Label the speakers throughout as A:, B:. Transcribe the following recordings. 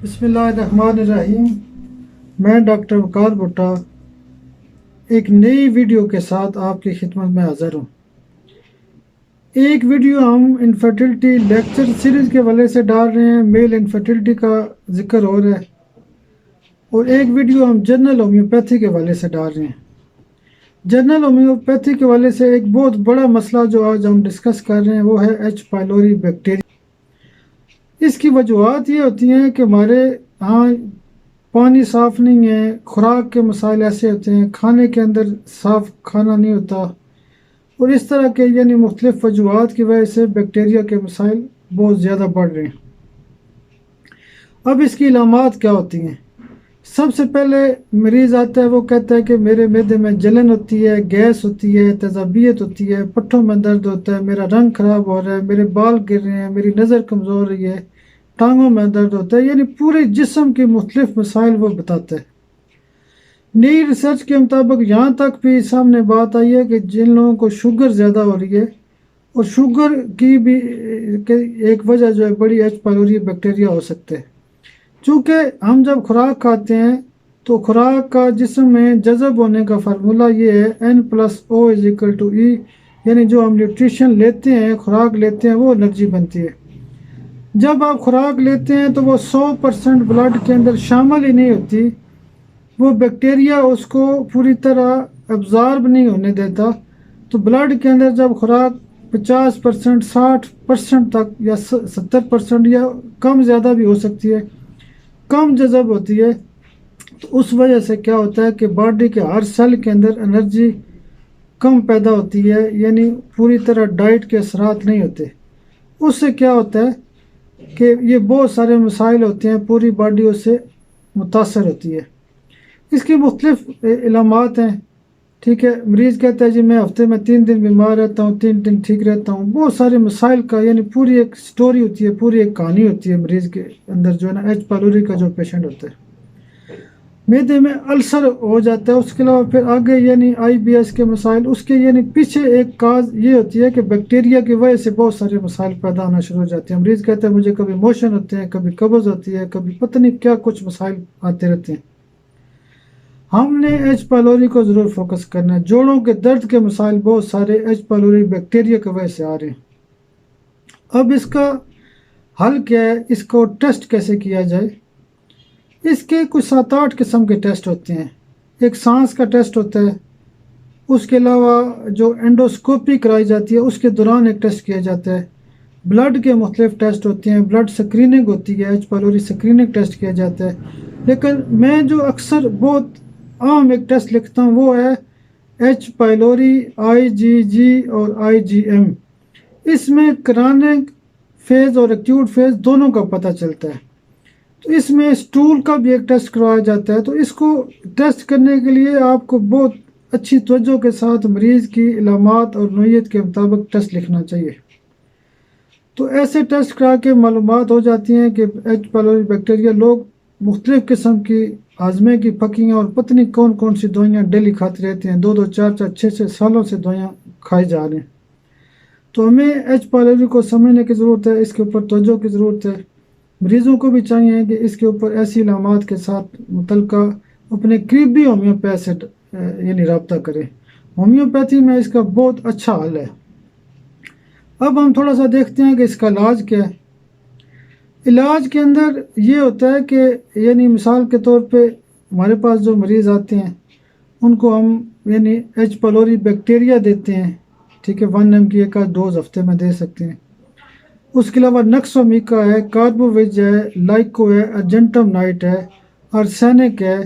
A: بسم اللہ الرحمن الرحیم۔ میں ڈاکٹر وقار بھٹا ایک نئی ویڈیو کے ساتھ آپ کی خدمت میں حاضر ہوں۔ ایک ویڈیو ہم انفرٹیلٹی لیکچر سیریز کے حوالے سے ڈال رہے ہیں، میل انفرٹیلٹی کا ذکر ہو رہا ہے، اور ایک ویڈیو ہم جنرل ہومیوپیتھی کے حوالے سے ڈال رہے ہیں۔ جنرل ہومیوپیتھی کے حوالے سے ایک بہت بڑا مسئلہ جو آج ہم ڈسکس کر رہے ہیں وہ ہے ایچ پائلوری بیکٹیریا۔ اس کی وجوہات یہ ہوتی ہیں کہ ہمارے ہاں پانی صاف نہیں ہے، خوراک کے مسائل ایسے ہوتے ہیں، کھانے کے اندر صاف کھانا نہیں ہوتا، اور اس طرح کے مختلف وجوہات کی وجہ سے بیکٹیریا کے مسائل بہت زیادہ بڑھ رہے ہیں۔ اب اس کی علامات کیا ہوتی ہیں؟ سب سے پہلے مریض آتا ہے، وہ کہتا ہے کہ میرے معدے میں جلن ہوتی ہے، گیس ہوتی ہے، تیزابیت ہوتی ہے، پٹھوں میں درد ہوتا ہے، میرا رنگ خراب ہو رہا ہے، میرے بال گر رہے ہیں، میری نظر کمزور رہی ہے، ٹانگوں میں درد ہوتا ہے، پورے جسم کے مختلف مسائل وہ بتاتا ہے۔ نئی ریسرچ کے مطابق یہاں تک بھی سامنے بات آئی ہے کہ جن لوگوں کو شوگر زیادہ ہو رہی ہے، اور شوگر کی بھی ایک وجہ جو ہے بڑی ایچ پائلوری بیکٹیریا ہو سکتے ہیں۔ چونکہ ہم جب خوراک کھاتے ہیں تو خوراک کا جسم میں جذب ہونے کا فارمولہ یہ ہے N+O=E، جو ہم نیوٹریشن لیتے ہیں، خوراک لیتے ہیں، وہ انرجی بنتی ہے۔ جب آپ خوراک لیتے ہیں تو وہ 100% بلڈ کے اندر شامل ہی نہیں ہوتی، وہ بیکٹیریا اس کو پوری طرح ابزارب نہیں ہونے دیتا، تو بلڈ کے اندر جب خوراک 50%، 60% تک یا 70% یا کم زیادہ بھی ہو سکتی ہے، کم جذب ہوتی ہے، تو اس وجہ سے کیا ہوتا ہے کہ باڈی کے ہر سیل کے اندر انرجی کم پیدا ہوتی ہے، پوری طرح ڈائٹ کے اثرات نہیں ہوتے۔ اس سے کیا ہوتا ہے کہ یہ بہت سارے مسائل ہوتے ہیں، پوری باڈی اس سے متاثر ہوتی ہے۔ اس کی مختلف علامات ہیں، ٹھیک ہے۔ مریض کہتا ہے جی میں ہفتے میں 3 دن بیمار رہتا ہوں، 3 دن ٹھیک رہتا ہوں۔ بہت سارے مسائل کا پوری ایک سٹوری ہوتی ہے، پوری ایک کہانی ہوتی ہے مریض کے اندر جو ہے نا، ایچ پائلوری کا جو پیشنٹ ہوتا ہے۔ معدے میں السر ہو جاتا ہے، اس کے علاوہ پھر آگے IBS کے مسائل، اس کے پیچھے ایک کاز یہ ہوتی ہے کہ بیکٹیریا کی وجہ سے بہت سارے مسائل پیدا ہونا شروع ہو جاتے ہیں۔ مریض کہتا ہے مجھے کبھی موشن ہوتے ہیں، کبھی قبض ہوتی ہے، کبھی پتہ نہیں کیا کچھ مسائل آتے رہتے ہیں۔ ہم نے ایچ پائلوری کو ضرور فوکس کرنا ہے۔ جوڑوں کے درد کے مسائل بہت سارے ایچ پائلوری بیکٹیریا کی وجہ سے آ رہے ہیں۔ اب اس کا حل کیا ہے؟ اس کو ٹیسٹ کیسے کیا جائے؟ اس کے کچھ 7-8 قسم کے ٹیسٹ ہوتے ہیں۔ ایک سانس کا ٹیسٹ ہوتا ہے، اس کے علاوہ جو انڈوسکوپی کرائی جاتی ہے اس کے دوران ایک ٹیسٹ کیا جاتا ہے۔ بلڈ کے مختلف ٹیسٹ ہوتے ہیں، بلڈ سکریننگ ہوتی ہے، ایچ پائلوری سکریننگ ٹیسٹ کیا جاتا ہے۔ لیکن میں جو اکثر بہت عام ایک ٹیسٹ لکھتا ہوں وہ ہے ایچ پائلوری IgG اور IgM۔ اس میں کرونک فیز اور ایکیوٹ فیز دونوں کا پتہ چلتا ہے۔ تو اس میں اسٹول کا بھی ایک ٹیسٹ کروایا جاتا ہے۔ تو اس کو ٹیسٹ کرنے کے لیے آپ کو بہت اچھی توجہ کے ساتھ مریض کی علامات اور نوعیت کے مطابق ٹیسٹ لکھنا چاہیے۔ تو ایسے ٹیسٹ کرا کے معلومات ہو جاتی ہیں کہ ایچ پائلوری بیکٹیریا۔ لوگ مختلف قسم کی ہاضمے کی پھکیاں اور پتہ نہیں کون کون سی دوائیاں ڈیلی کھاتے رہتے ہیں، 2-2، 4-4، 6-6 سالوں سے دوائیاں کھائی جا رہے ہیں۔ تو ہمیں ایچ پائلوری کو سمجھنے کی ضرورت ہے، اس کے اوپر توجہ کی ضرورت ہے۔ مریضوں کو بھی چاہیے کہ اس کے اوپر ایسی علامات کے ساتھ متعلقہ اپنے قریبی ہومیوپیتھ سے رابطہ کریں۔ ہومیوپیتھی میں اس کا بہت اچھا حل ہے۔ اب ہم تھوڑا سا دیکھتے ہیں کہ اس کا علاج کیا ہے۔ علاج کے اندر یہ ہوتا ہے کہ مثال کے طور پہ ہمارے پاس جو مریض آتے ہیں ان کو ہم ایچ پائلوری بیکٹیریا دیتے ہیں، ٹھیک ہے، 1 mg کی ایک ڈوز ہفتے میں دے سکتے ہیں۔ اس کے علاوہ نکسومیکا ہے، کاربوویج ہے، لائکو ہے، ارجنٹم نائٹ ہے، ارسینک ہے۔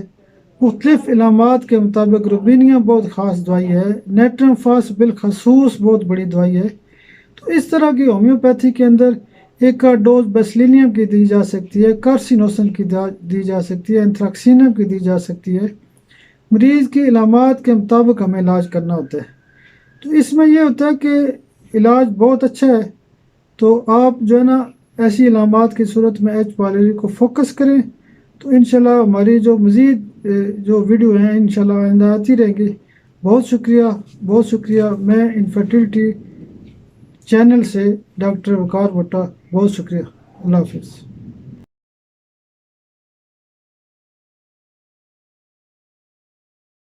A: مختلف علامات کے مطابق روبینیا بہت خاص دوائی ہے، نیٹرم فاس بالخصوص بہت بڑی دوائی ہے۔ تو اس طرح کی ہومیوپیتھی کے اندر ایک ڈوز بیسلینیم کی دی جا سکتی ہے، کارسینوسن کی دی جا سکتی ہے، انتھراکسینم کی دی جا سکتی ہے۔ مریض کی علامات کے مطابق ہمیں علاج کرنا ہوتا ہے۔ تو اس میں یہ ہوتا ہے کہ علاج بہت اچھا ہے۔ تو آپ جو ہے نا ایسی علامات کی صورت میں ایچ پائلوری کو فوکس کریں، تو انشاءاللہ ہماری جو مزید جو ویڈیو ہیں انشاءاللہ آئندہ آتی رہیں گی۔ بہت شکریہ، بہت شکریہ۔ میں انفرٹیلٹی چینل سے ڈاکٹر وقار بھٹا، بہت شکریہ۔ اللہ حافظ۔